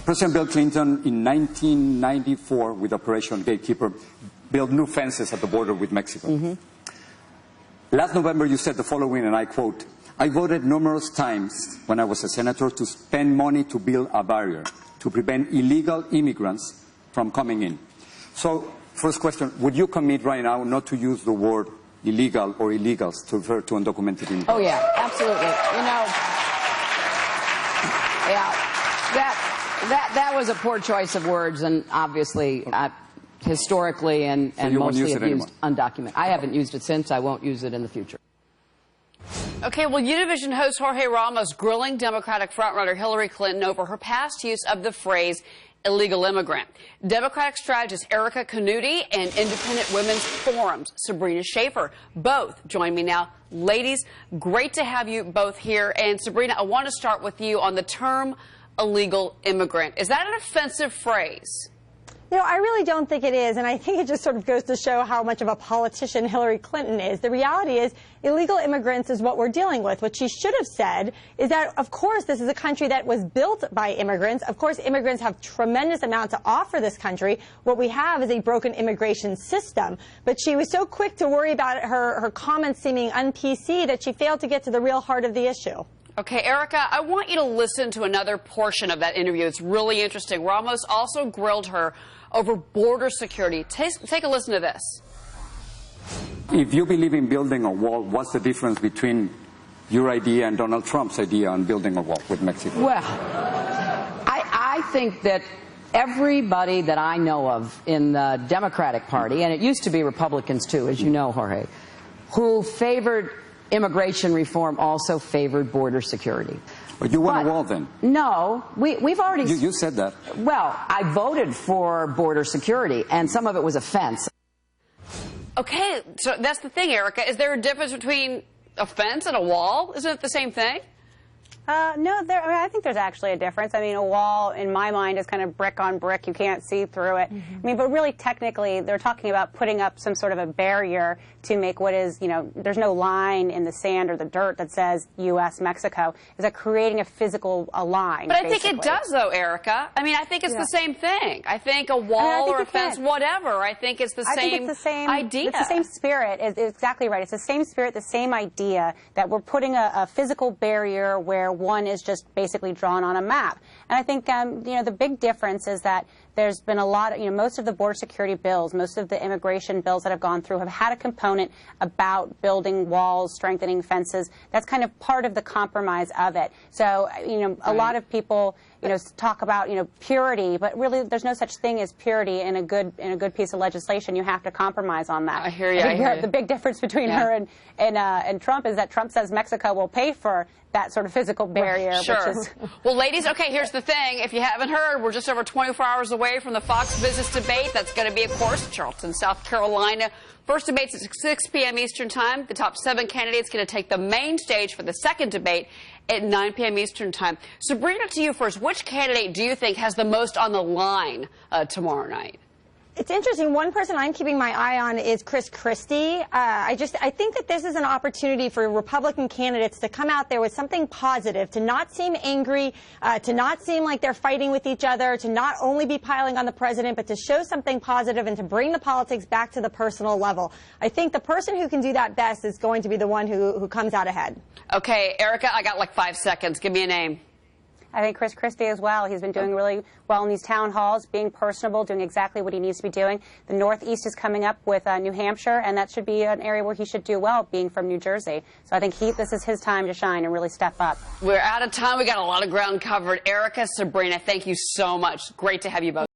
President Bill Clinton, in 1994, with Operation Gatekeeper, built new fences at the border with Mexico. Last November, you said the following, and I quote, "I voted numerous times when I was a senator to spend money to build a barrier to prevent illegal immigrants from coming in." So, first question, would you commit right now not to use the word illegal or illegals to refer to undocumented immigrants? Oh, yeah, absolutely. You know, yeah, that was a poor choice of words, and obviously, historically and so mostly abused undocumented. I haven't used it since. I won't use it in the future. Okay, well, Univision host Jorge Ramos grilling Democratic frontrunner Hillary Clinton over her past use of the phrase illegal immigrant. Democratic strategist Erica Canuti and Independent Women's Forum's Sabrina Schaefer both join me now. Ladies, great to have you both here. And Sabrina, I want to start with you on the term illegal immigrant. Is that an offensive phrase? You know, I really don't think it is, and I think it just sort of goes to show how much of a politician Hillary Clinton is. The reality is illegal immigrants is what we're dealing with. What she should have said is that, of course, this is a country that was built by immigrants. Of course, immigrants have tremendous amount to offer this country. What we have is a broken immigration system. But she was so quick to worry about her comments seeming un-PC that she failed to get to the real heart of the issue. Okay, Erica, I want you to listen to another portion of that interview. It's really interesting. Ramos also grilled her over border security. Take a listen to this. If you believe in building a wall, what's the difference between your idea and Donald Trump's idea on building a wall with Mexico? Well, I think that everybody that I know of in the Democratic Party, and it used to be Republicans too, as you know, Jorge, who favored immigration reform also favored border security. But you want a wall then? No, we've already... You said that. Well, I voted for border security, and some of it was a fence. Okay, so that's the thing, Erica. Is there a difference between a fence and a wall? Isn't it the same thing? No, I think there's actually a difference. I mean, a wall, in my mind, is kind of brick on brick. You can't see through it. I mean, but really, technically, they're talking about putting up some sort of a barrier to make what is, you know, there's no line in the sand or the dirt that says U.S., Mexico. Is that creating a physical line? But I think it does, though, Erica. I mean, I think it's the same thing. I think a wall or a fence, whatever, I think it's the same idea. It's the same spirit. It's exactly right. It's the same spirit, the same idea that we're putting a physical barrier where one is just basically drawn on a map. And I think, you know, the big difference is that there's been a lot of, you know, most of the border security bills, most of the immigration bills that have gone through have had a component about building walls, strengthening fences. That's kind of part of the compromise of it. So, you know, a lot of people, you know, talk about, you know, purity, but really there's no such thing as purity in a good piece of legislation. You have to compromise on that. I hear you. The big difference between her and Trump is that Trump says Mexico will pay for that sort of physical barrier. Sure. Which is well, ladies, okay, here's the thing. If you haven't heard, we're just over 24 hours away from the Fox Business debate. That's going to be, of course, Charleston, South Carolina. First debate's at 6 p.m. Eastern Time. The top 7 candidates going to take the main stage for the second debate at 9 p.m. Eastern Time. Sabrina, to you first. Which candidate do you think has the most on the line tomorrow night? It's interesting. One person I'm keeping my eye on is Chris Christie. I think that this is an opportunity for Republican candidates to come out there with something positive, to not seem angry, to not seem like they're fighting with each other, to not only be piling on the president, but to show something positive and to bring the politics back to the personal level. I think the person who can do that best is going to be the one who comes out ahead. Okay, Erica, I got like 5 seconds. Give me a name. I think Chris Christie as well. He's been doing really well in these town halls, being personable, doing exactly what he needs to be doing. The Northeast is coming up with New Hampshire, and that should be an area where he should do well, being from New Jersey. So I think this is his time to shine and really step up. We're out of time. We got a lot of ground covered. Erica, Sabrina, thank you so much. Great to have you both.